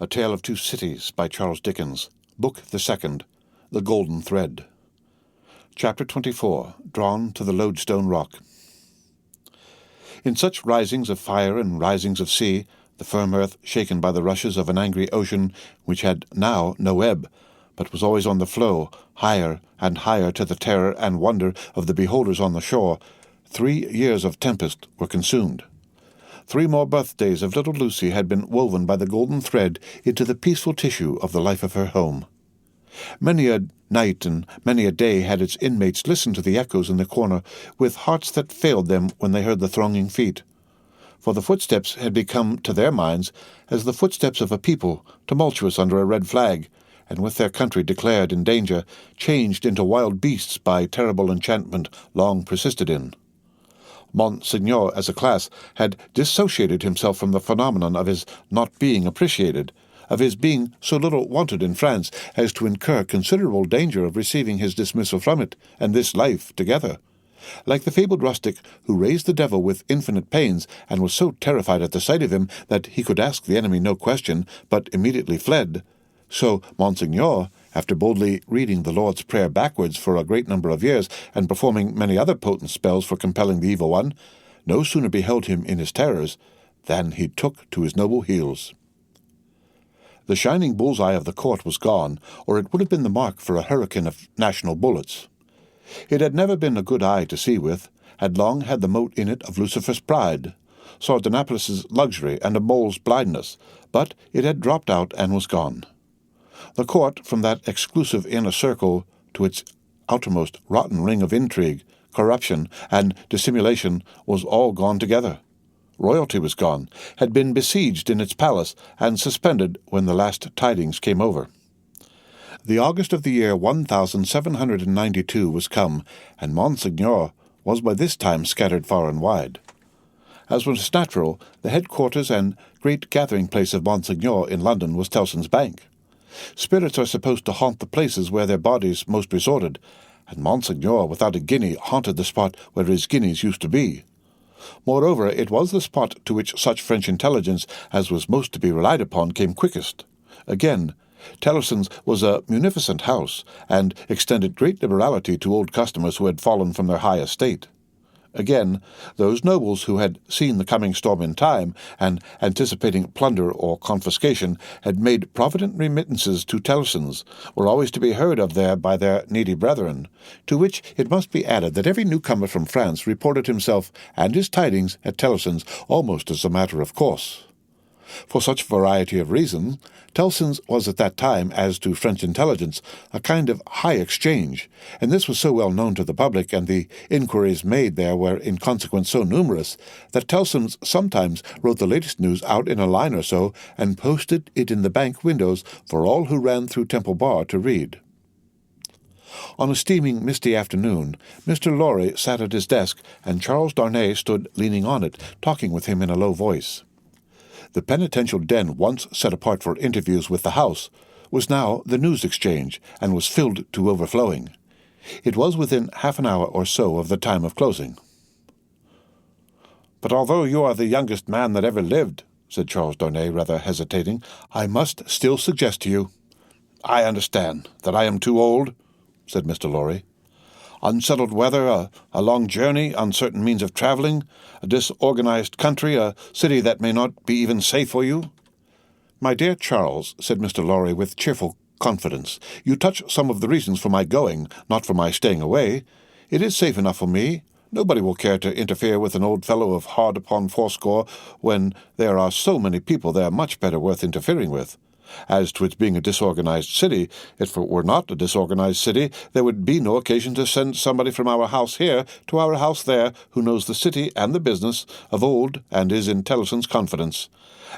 A Tale of Two Cities by Charles Dickens. Book the Second, The Golden Thread. Chapter 24, Drawn to the Loadstone Rock. In such risings of fire and risings of sea, the firm earth shaken by the rushes of an angry ocean, which had now no ebb, but was always on the flow, higher and higher to the terror and wonder of the beholders on the shore, 3 years of tempest were consumed. 3 more birthdays of little Lucy had been woven by the golden thread into the peaceful tissue of the life of her home. Many a night and many a day had its inmates listened to the echoes in the corner, with hearts that failed them when they heard the thronging feet. For the footsteps had become to their minds as the footsteps of a people tumultuous under a red flag, and with their country declared in danger, changed into wild beasts by terrible enchantment long persisted in. Monseigneur, as a class, had dissociated himself from the phenomenon of his not being appreciated, of his being so little wanted in France as to incur considerable danger of receiving his dismissal from it, and this life together. Like the fabled rustic who raised the devil with infinite pains, and was so terrified at the sight of him that he could ask the enemy no question, but immediately fled, so Monseigneur, after boldly reading the Lord's Prayer backwards for a great number of years, and performing many other potent spells for compelling the evil one, no sooner beheld him in his terrors than he took to his noble heels. The shining bull's-eye of the court was gone, or it would have been the mark for a hurricane of national bullets. It had never been a good eye to see with, had long had the mote in it of Lucifer's pride, Sardanapalus' luxury, and a mole's blindness, but it had dropped out and was gone. The court, from that exclusive inner circle to its outermost rotten ring of intrigue, corruption, and dissimulation, was all gone together. Royalty was gone, had been besieged in its palace, and suspended when the last tidings came over. The August of the year 1792 was come, and Monseigneur was by this time scattered far and wide. As was natural, the headquarters and great gathering-place of Monseigneur in London was Tellson's Bank. Spirits are supposed to haunt the places where their bodies most resorted, and Monseigneur without a guinea haunted the spot where his guineas used to be. Moreover, it was the spot to which such French intelligence as was most to be relied upon came quickest. Again, Tellson's was a munificent house, and extended great liberality to old customers who had fallen from their high estate. Again, those nobles who had seen the coming storm in time, and, anticipating plunder or confiscation, had made provident remittances to Tellson's, were always to be heard of there by their needy brethren, to which it must be added that every newcomer from France reported himself and his tidings at Tellson's almost as a matter of course. For such variety of reasons, Tellson's was at that time, as to French intelligence, a kind of high exchange, and this was so well known to the public, and the inquiries made there were in consequence so numerous, that Tellson's sometimes wrote the latest news out in a line or so, and posted it in the bank windows for all who ran through Temple Bar to read. On a steaming, misty afternoon, Mr. Lorry sat at his desk, and Charles Darnay stood leaning on it, talking with him in a low voice. The penitential den, once set apart for interviews with the House, was now the news exchange, and was filled to overflowing. It was within half an hour or so of the time of closing. "But although you are the youngest man that ever lived," said Charles Darnay, rather hesitating, "I must still suggest to you—" "I understand that I am too old," said Mr. Lorry. "Unsettled weather, a long journey, uncertain means of travelling, a disorganized country, a city that may not be even safe for you." "My dear Charles," said Mr. Lorry with cheerful confidence, "you touch some of the reasons for my going, not for my staying away. It is safe enough for me. Nobody will care to interfere with an old fellow of hard upon fourscore when there are so many people there much better worth interfering with. As to its being a disorganized city, if it were not a disorganized city, there would be no occasion to send somebody from our house here to our house there who knows the city and the business of old and is in Tellson's confidence.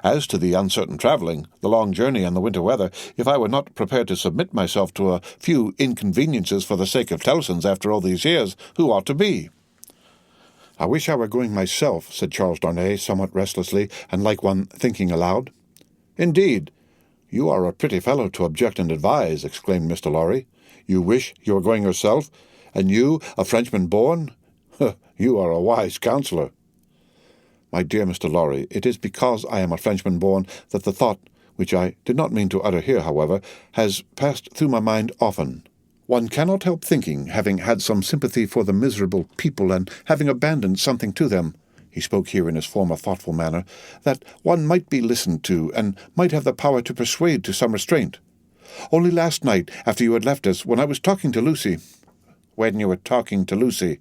As to the uncertain travelling, the long journey, and the winter weather, if I were not prepared to submit myself to a few inconveniences for the sake of Tellson's after all these years, who ought to be?" "I wish I were going myself," said Charles Darnay, somewhat restlessly, and like one thinking aloud. "Indeed, you are a pretty fellow to object and advise," exclaimed Mr. Lorry. "You wish you were going yourself, and you, a Frenchman born? You are a wise counsellor." "My dear Mr. Lorry, it is because I am a Frenchman born that the thought which I did not mean to utter here, however, has passed through my mind often. One cannot help thinking, having had some sympathy for the miserable people and having abandoned something to them," he spoke here in his former thoughtful manner, "that one might be listened to, and might have the power to persuade to some restraint. Only last night, after you had left us, when I was talking to Lucy—" "When you were talking to Lucy,"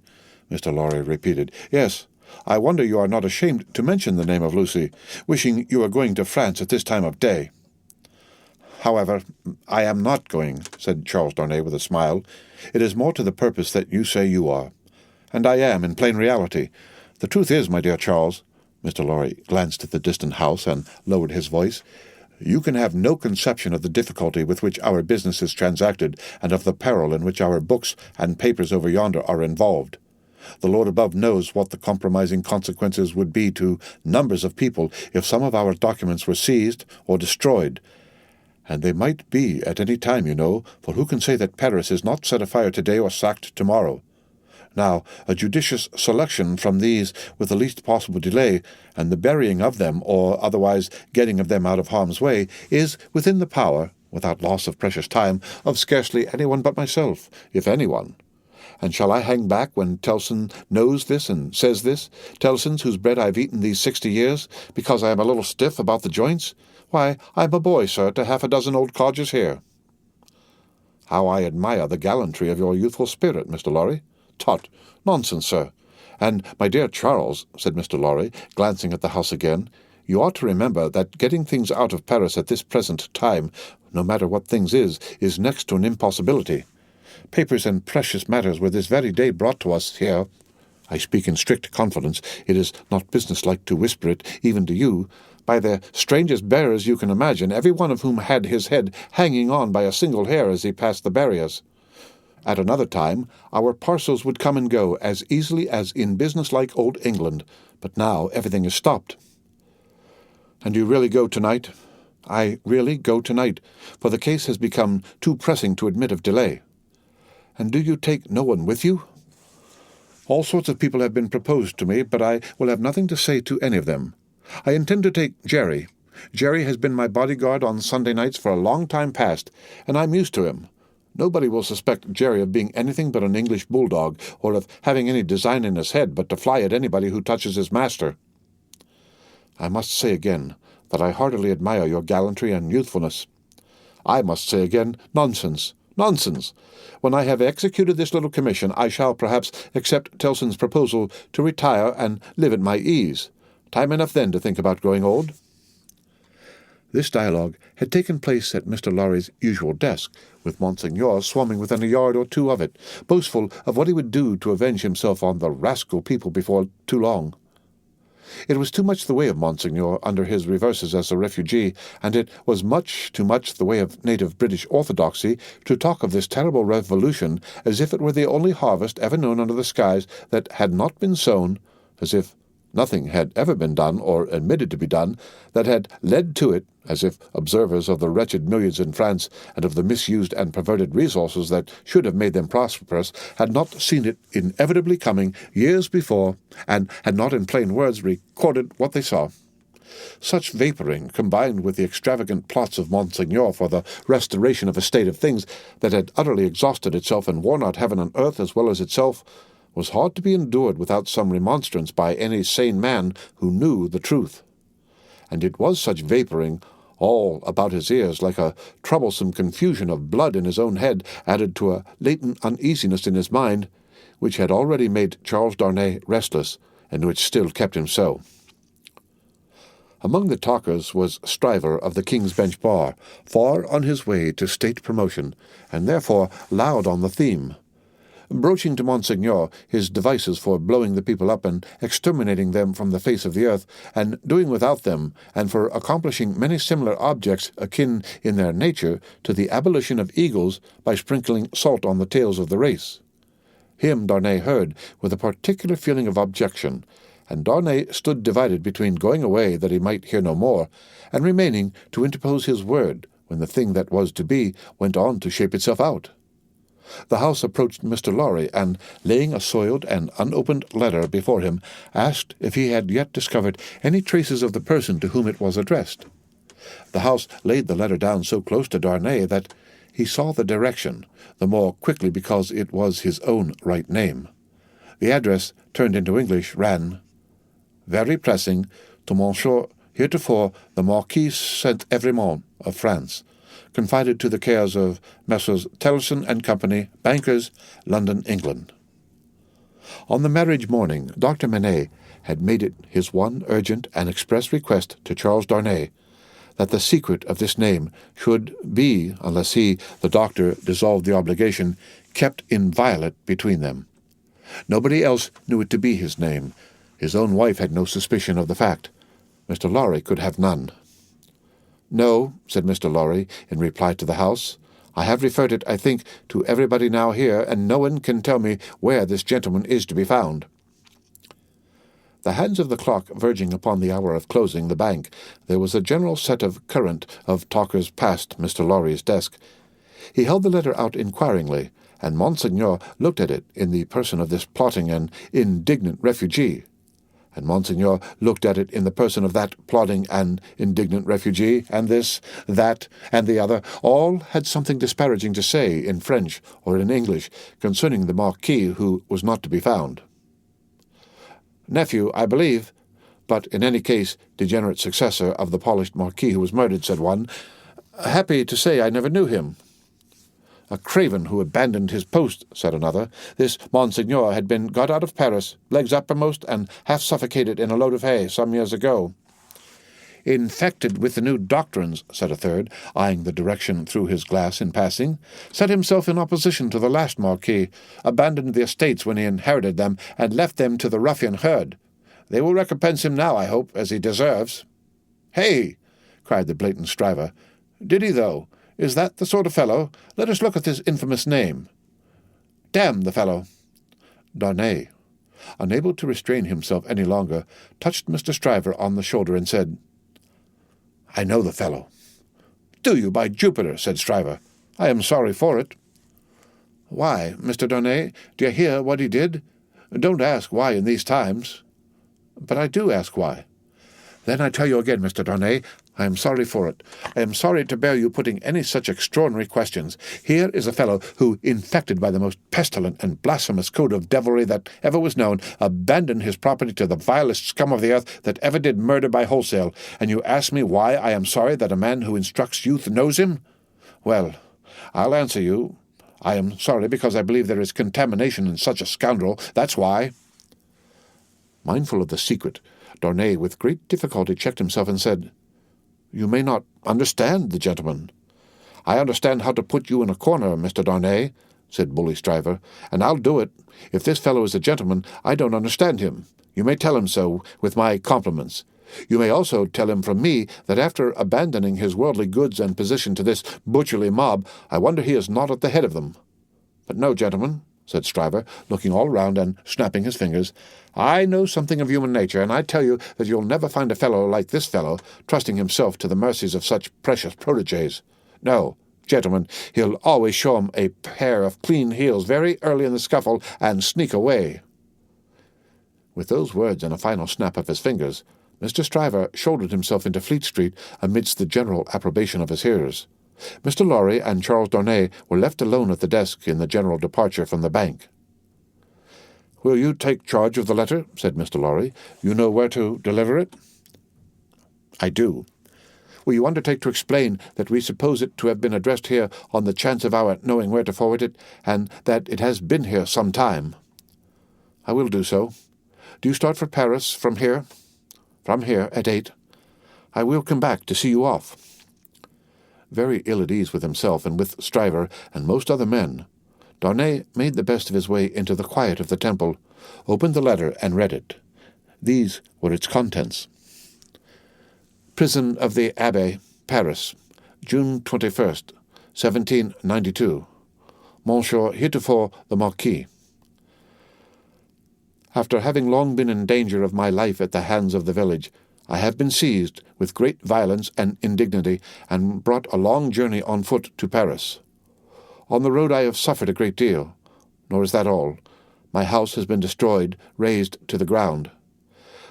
Mr. Lorry repeated. "Yes. I wonder you are not ashamed to mention the name of Lucy, wishing you were going to France at this time of day." "However, I am not going," said Charles Darnay with a smile. "It is more to the purpose that you say you are. And I am, in plain reality. The truth is, my dear Charles," Mr. Lorry glanced at the distant house and lowered his voice, "you can have no conception of the difficulty with which our business is transacted, and of the peril in which our books and papers over yonder are involved. The Lord above knows what the compromising consequences would be to numbers of people if some of our documents were seized or destroyed. And they might be at any time, you know, for who can say that Paris is not set afire today or sacked tomorrow? Now, a judicious selection from these with the least possible delay, and the burying of them, or otherwise getting of them out of harm's way, is within the power, without loss of precious time, of scarcely anyone but myself, if anyone. And shall I hang back when Tellson knows this and says this, Tellson's whose bread I've eaten these 60 years, because I am a little stiff about the joints? Why, I'm a boy, sir, to half a dozen old codgers here." "How I admire the gallantry of your youthful spirit, Mr. Lorry." "Tut! Nonsense, sir. And, my dear Charles," said Mr. Lorry, glancing at the house again, "you ought to remember that getting things out of Paris at this present time, no matter what things is next to an impossibility. Papers and precious matters were this very day brought to us here. I speak in strict confidence. It is not businesslike to whisper it, even to you, by the strangest bearers you can imagine, every one of whom had his head hanging on by a single hair as he passed the barriers. At another time, our parcels would come and go as easily as in businesslike old England, but now everything is stopped." "And you really go tonight?" "I really go tonight, for the case has become too pressing to admit of delay." "And do you take no one with you?" "All sorts of people have been proposed to me, but I will have nothing to say to any of them. I intend to take Jerry. Jerry has been my bodyguard on Sunday nights for a long time past, and I'm used to him. Nobody will suspect Jerry of being anything but an English bulldog, or of having any design in his head but to fly at anybody who touches his master." "I must say again that I heartily admire your gallantry and youthfulness." "I must say again, nonsense. Nonsense! When I have executed this little commission, I shall perhaps accept Tellson's proposal to retire and live at my ease. Time enough then to think about growing old." This dialogue had taken place at Mr. Lorry's usual desk, with Monseigneur swarming within a yard or two of it, boastful of what he would do to avenge himself on the rascal people before too long. It was too much the way of Monseigneur under his reverses as a refugee, and it was much too much the way of native British orthodoxy to talk of this terrible revolution as if it were the only harvest ever known under the skies that had not been sown, as if nothing had ever been done, or admitted to be done, that had led to it, as if observers of the wretched millions in France and of the misused and perverted resources that should have made them prosperous had not seen it inevitably coming years before, and had not in plain words recorded what they saw. Such vapouring, combined with the extravagant plots of Monseigneur for the restoration of a state of things that had utterly exhausted itself and worn out heaven and earth as well as itself, was hard to be endured without some remonstrance by any sane man who knew the truth. And it was such vapouring, all about his ears, like a troublesome confusion of blood in his own head, added to a latent uneasiness in his mind, which had already made Charles Darnay restless, and which still kept him so. Among the talkers was Stryver of the King's Bench Bar, far on his way to state promotion, and therefore loud on the theme, broaching to Monseigneur his devices for blowing the people up and exterminating them from the face of the earth, and doing without them, and for accomplishing many similar objects akin in their nature to the abolition of eagles by sprinkling salt on the tails of the race. Him Darnay heard with a particular feeling of objection, and Darnay stood divided between going away that he might hear no more, and remaining to interpose his word when the thing that was to be went on to shape itself out. The house approached Mr. Lorry, and, laying a soiled and unopened letter before him, asked if he had yet discovered any traces of the person to whom it was addressed. The house laid the letter down so close to Darnay that he saw the direction, the more quickly because it was his own right name. The address, turned into English, ran, "Very pressing, to Monsieur heretofore the Marquis Saint-Evremont of France, confided to the cares of Messrs. Tellson and Company, bankers, London, England." On the marriage morning, Dr. Manet had made it his one urgent and express request to Charles Darnay that the secret of this name should be, unless he, the doctor, dissolved the obligation, kept inviolate between them. Nobody else knew it to be his name. His own wife had no suspicion of the fact. Mr. Lorry could have none. "No," said Mr. Lorry, in reply to the house. "I have referred it, I think, to everybody now here, and no one can tell me where this gentleman is to be found." The hands of the clock verging upon the hour of closing the bank, there was a general set of current of talkers past Mr. Lorry's desk. He held the letter out inquiringly, and Monseigneur looked at it in the person of this plotting and indignant refugee, and Monseigneur looked at it in the person of that plotting and indignant refugee, and this, that, and the other, all had something disparaging to say in French or in English concerning the Marquis who was not to be found. "Nephew, I believe, but in any case degenerate successor of the polished Marquis who was murdered," said one. "Happy to say I never knew him." "A craven who abandoned his post," said another. "This Monseigneur had been got out of Paris, legs uppermost, and half suffocated in a load of hay some years ago." "Infected with the new doctrines," said a third, eyeing the direction through his glass in passing. "Set himself in opposition to the last Marquis, abandoned the estates when he inherited them, and left them to the ruffian herd. They will recompense him now, I hope, as he deserves." "Hey!" cried the blatant Stryver. "Did he, though? Is that the sort of fellow? Let us look at this infamous name." "Damn the fellow!" Darnay, unable to restrain himself any longer, touched Mr. Stryver on the shoulder and said, "I know the fellow." "Do you, by Jupiter?" said Stryver. "I am sorry for it." "Why, Mr. Darnay, do you hear what he did? Don't ask why in these times." "But I do ask why." "Then I tell you again, Mr. Darnay, I am sorry for it. I am sorry to bear you putting any such extraordinary questions. Here is a fellow who, infected by the most pestilent and blasphemous code of devilry that ever was known, abandoned his property to the vilest scum of the earth that ever did murder by wholesale, and you ask me why I am sorry that a man who instructs youth knows him? Well, I'll answer you. I am sorry because I believe there is contamination in such a scoundrel. That's why." Mindful of the secret, Darnay with great difficulty checked himself and said, "You may not understand the gentleman." "I understand how to put you in a corner, Mr. Darnay," said Bully Stryver, "and I'll do it. If this fellow is a gentleman, I don't understand him. You may tell him so, with my compliments. You may also tell him from me that after abandoning his worldly goods and position to this butcherly mob, I wonder he is not at the head of them. But no, gentlemen," said Stryver, looking all round and snapping his fingers, "I know something of human nature, and I tell you that you'll never find a fellow like this fellow, trusting himself to the mercies of such precious protégés. No, gentlemen, he'll always show 'em a pair of clean heels very early in the scuffle and sneak away." With those words and a final snap of his fingers, Mr. Stryver shouldered himself into Fleet Street amidst the general approbation of his hearers. Mr. Lorry and Charles Darnay were left alone at the desk in the general departure from the bank. "Will you take charge of the letter?" said Mr. Lorry. "You know where to deliver it?" "I do." "Will you undertake to explain that we suppose it to have been addressed here on the chance of our knowing where to forward it, and that it has been here some time?" "I will do so. Do you start for Paris from here?" "From here, at 8. I will come back to see you off." Very ill at ease with himself and with Stryver and most other men, Darnay made the best of his way into the quiet of the temple, opened the letter, and read it. These were its contents. "Prison of the Abbaye, Paris, June 21st, 1792. Monsieur heretofore the Marquis. After having long been in danger of my life at the hands of the village, I have been seized with great violence and indignity, and brought a long journey on foot to Paris. On the road I have suffered a great deal, nor is that all. My house has been destroyed, razed to the ground.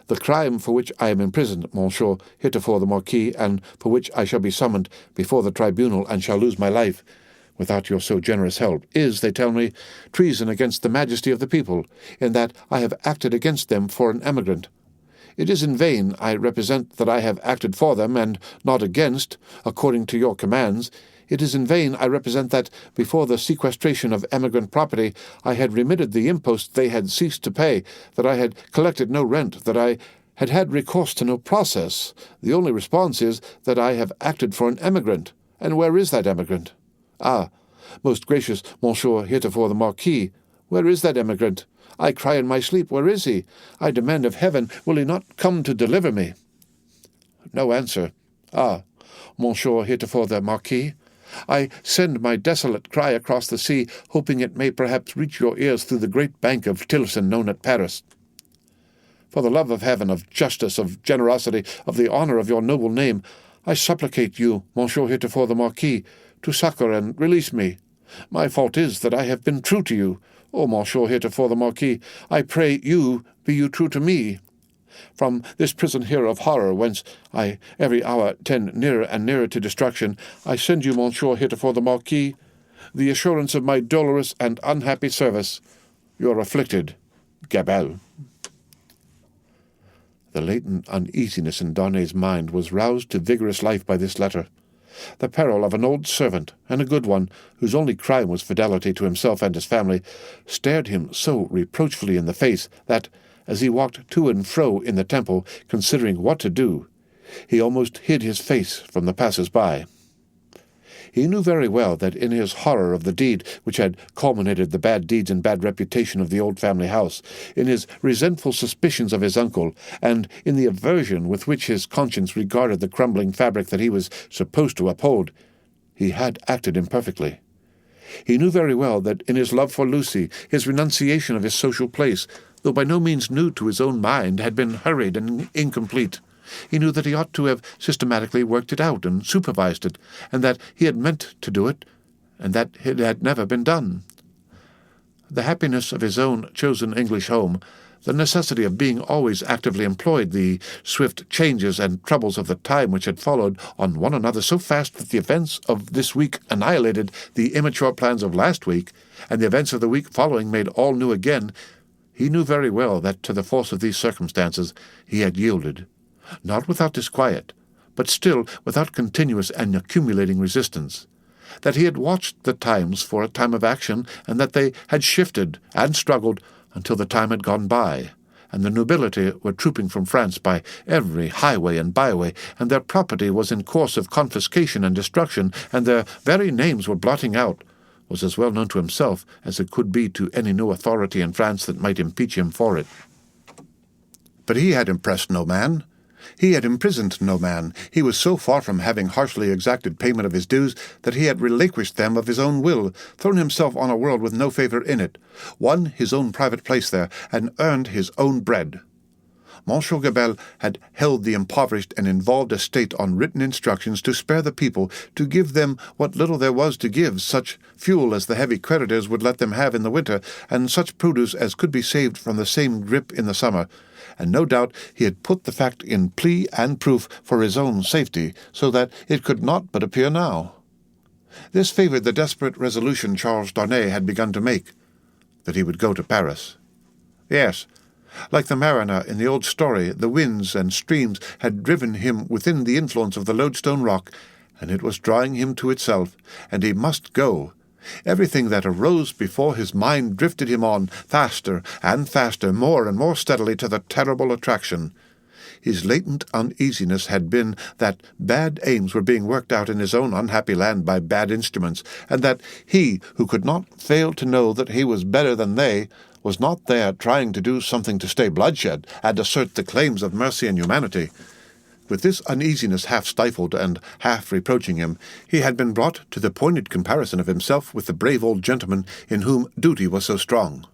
the crime for which I am imprisoned, Monsieur, heretofore the Marquis, and for which I shall be summoned before the tribunal and shall lose my life, without your so generous help, is, they tell me, treason against the majesty of the people, in that I have acted against them for an emigrant. It is in vain I represent that I have acted for them, and not against, according to your commands. It is in vain I represent that, before the sequestration of emigrant property, I had remitted the imposts they had ceased to pay, that I had collected no rent, that I had had recourse to no process. The only response is that I have acted for an emigrant. And where is that emigrant? Ah, most gracious Monsieur heretofore the Marquis, where is that emigrant? I cry in my sleep, where is he? I demand of heaven, will he not come to deliver me? No answer. Ah, Monsieur heretofore the Marquis, I send my desolate cry across the sea, hoping it may perhaps reach your ears through the great bank of Tilson known at Paris. For the love of heaven, of justice, of generosity, of the honour of your noble name, I supplicate you, Monsieur heretofore the Marquis, to succour and release me. My fault is that I have been true to you. O Monsieur heretofore the Marquis, I pray you, be you true to me. From this prison here of horror, whence I every hour tend nearer and nearer to destruction, I send you, Monsieur heretofore the Marquis, the assurance of my dolorous and unhappy service. Your afflicted Gabelle. The latent uneasiness in Darnay's mind was roused to vigorous life by this letter. The peril of an old servant, and a good one, whose only crime was fidelity to himself and his family, stared him so reproachfully in the face that, as he walked to and fro in the temple, considering what to do, he almost hid his face from the passers-by. He knew very well that in his horror of the deed which had culminated the bad deeds and bad reputation of the old family house, in his resentful suspicions of his uncle, and in the aversion with which his conscience regarded the crumbling fabric that he was supposed to uphold, he had acted imperfectly. He knew very well that in his love for Lucy, his renunciation of his social place, though by no means new to his own mind, had been hurried and incomplete. He knew that he ought to have systematically worked it out and supervised it, and that he had meant to do it, and that it had never been done. The happiness of his own chosen English home, the necessity of being always actively employed, the swift changes and troubles of the time which had followed on one another so fast that the events of this week annihilated the immature plans of last week, and the events of the week following made all new again, he knew very well that to the force of these circumstances he had yielded. Not without disquiet, but still without continuous and accumulating resistance, that he had watched the times for a time of action, and that they had shifted and struggled until the time had gone by, and the nobility were trooping from France by every highway and byway, and their property was in course of confiscation and destruction, and their very names were blotting out, was as well known to himself as it could be to any new authority in France that might impeach him for it. But he had impressed no man. He had imprisoned no man. He was so far from having harshly exacted payment of his dues that he had relinquished them of his own will, thrown himself on a world with no favour in it, won his own private place there, and earned his own bread. Monsieur Gabelle had held the impoverished and involved estate on written instructions to spare the people, to give them what little there was to give, such fuel as the heavy creditors would let them have in the winter, and such produce as could be saved from the same grip in the summer, and no doubt he had put the fact in plea and proof for his own safety, so that it could not but appear now. This favoured the desperate resolution Charles Darnay had begun to make, that he would go to Paris. Yes, like the mariner in the old story, the winds and streams had driven him within the influence of the Loadstone rock, and it was drawing him to itself, and he must go. Everything that arose before his mind drifted him on, faster and faster, more and more steadily to the terrible attraction. His latent uneasiness had been that bad aims were being worked out in his own unhappy land by bad instruments, and that he, who could not fail to know that he was better than they, was not there trying to do something to stay bloodshed and assert the claims of mercy and humanity. With this uneasiness half stifled and half reproaching him, he had been brought to the pointed comparison of himself with the brave old gentleman in whom duty was so strong.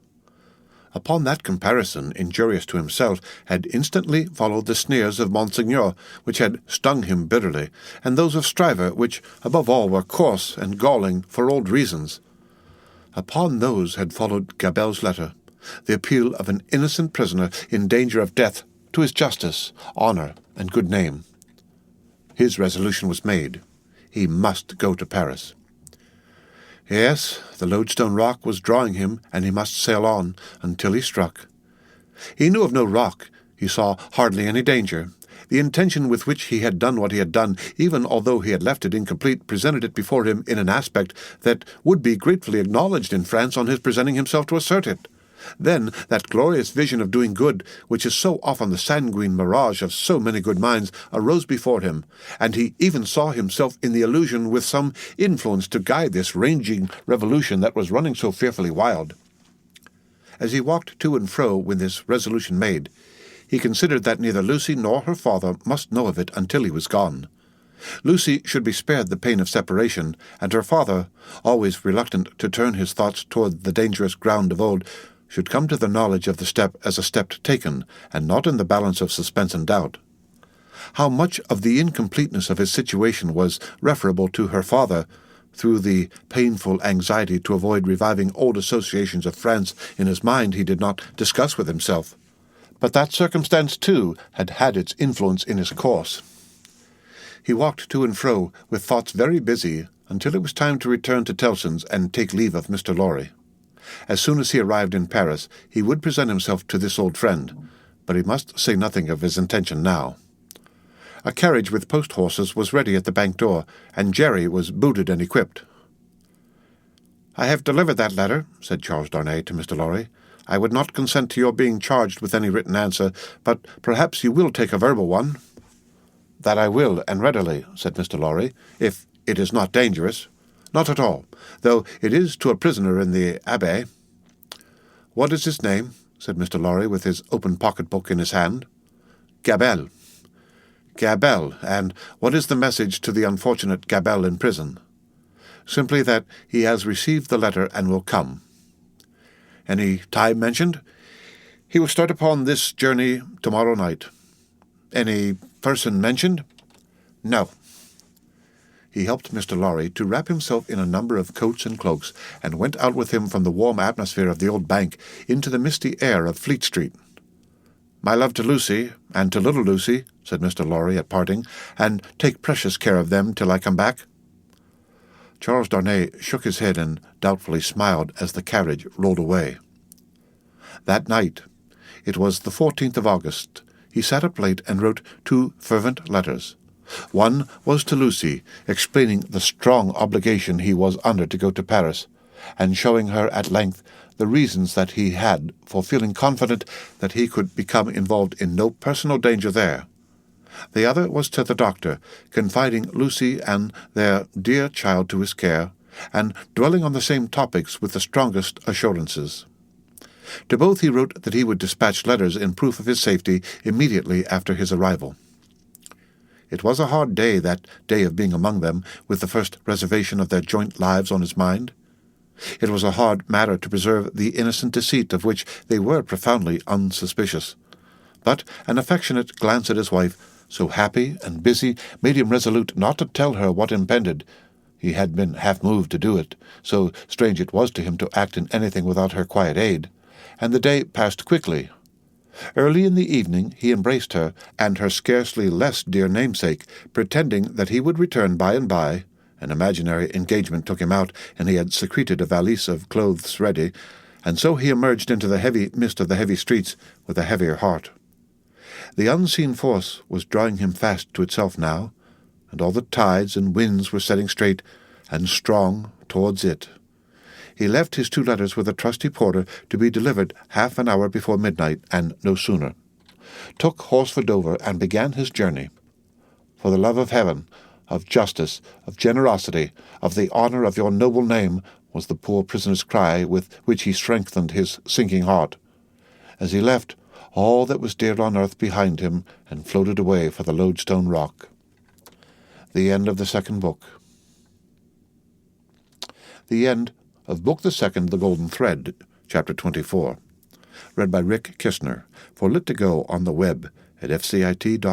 Upon that comparison, injurious to himself, had instantly followed the sneers of Monseigneur, which had stung him bitterly, and those of Stryver, which, above all, were coarse and galling for old reasons. Upon those had followed Gabelle's letter, the appeal of an innocent prisoner in danger of death to his justice, honour, and good name. His resolution was made. He must go to Paris. Yes, the Loadstone rock was drawing him, and he must sail on until he struck. He knew of no rock. He saw hardly any danger. The intention with which he had done what he had done, even although he had left it incomplete, presented it before him in an aspect that would be gratefully acknowledged in France on his presenting himself to assert it. Then that glorious vision of doing good, which is so often the sanguine mirage of so many good minds, arose before him, and he even saw himself in the illusion with some influence to guide this raging revolution that was running so fearfully wild. As he walked to and fro with this resolution made, he considered that neither Lucy nor her father must know of it until he was gone. Lucy should be spared the pain of separation, and her father, always reluctant to turn his thoughts toward the dangerous ground of old, should come to the knowledge of the step as a step taken, and not in the balance of suspense and doubt. How much of the incompleteness of his situation was referable to her father, through the painful anxiety to avoid reviving old associations of France in his mind, he did not discuss with himself. But that circumstance, too, had had its influence in his course. He walked to and fro, with thoughts very busy, until it was time to return to Tellson's and take leave of Mr. Lorry. As soon as he arrived in Paris, he would present himself to this old friend, but he must say nothing of his intention now. A carriage with post-horses was ready at the bank door, and Jerry was booted and equipped. "I have delivered that letter," said Charles Darnay to Mr. Lorry. "I would not consent to your being charged with any written answer, but perhaps you will take a verbal one." "That I will, and readily," said Mr. Lorry, "if it is not dangerous." "Not at all, though it is to a prisoner in the Abbaye." "What is his name?" said Mr. Lorry, with his open pocket-book in his hand. "Gabelle." "Gabelle, and what is the message to the unfortunate Gabelle in prison?" "Simply that he has received the letter and will come." "Any time mentioned?" "He will start upon this journey tomorrow night." "Any person mentioned?" "No." He helped Mr. Lorry to wrap himself in a number of coats and cloaks, and went out with him from the warm atmosphere of the old bank into the misty air of Fleet Street. "My love to Lucy, and to little Lucy," said Mr. Lorry at parting, "and take precious care of them till I come back." Charles Darnay shook his head and doubtfully smiled as the carriage rolled away. That night, it was the 14th of August, he sat up late and wrote 2 fervent letters. One was to Lucy, explaining the strong obligation he was under to go to Paris, and showing her at length the reasons that he had for feeling confident that he could become involved in no personal danger there. The other was to the doctor, confiding Lucy and their dear child to his care, and dwelling on the same topics with the strongest assurances. To both he wrote that he would dispatch letters in proof of his safety immediately after his arrival. It was a hard day, that day of being among them, with the first reservation of their joint lives on his mind. It was a hard matter to preserve the innocent deceit of which they were profoundly unsuspicious. But an affectionate glance at his wife, so happy and busy, made him resolute not to tell her what impended. He had been half moved to do it, so strange it was to him to act in anything without her quiet aid, and the day passed quickly. Early in the evening he embraced her, and her scarcely less dear namesake, pretending that he would return by and by. An imaginary engagement took him out, and he had secreted a valise of clothes ready, and so he emerged into the heavy mist of the heavy streets with a heavier heart. The unseen force was drawing him fast to itself now, and all the tides and winds were setting straight and strong towards it. He left his 2 letters with a trusty porter to be delivered half an hour before midnight, and no sooner. Took horse for Dover, and began his journey. "For the love of heaven, of justice, of generosity, of the honour of your noble name," was the poor prisoner's cry with which he strengthened his sinking heart. As he left all that was dear on earth behind him, and floated away for the Loadstone rock. The end of the 2nd book. The end of Book the 2nd, The Golden Thread, Chapter 24. Read by Rick Kistner, for Lit2Go on the web at fcit.usf.edu.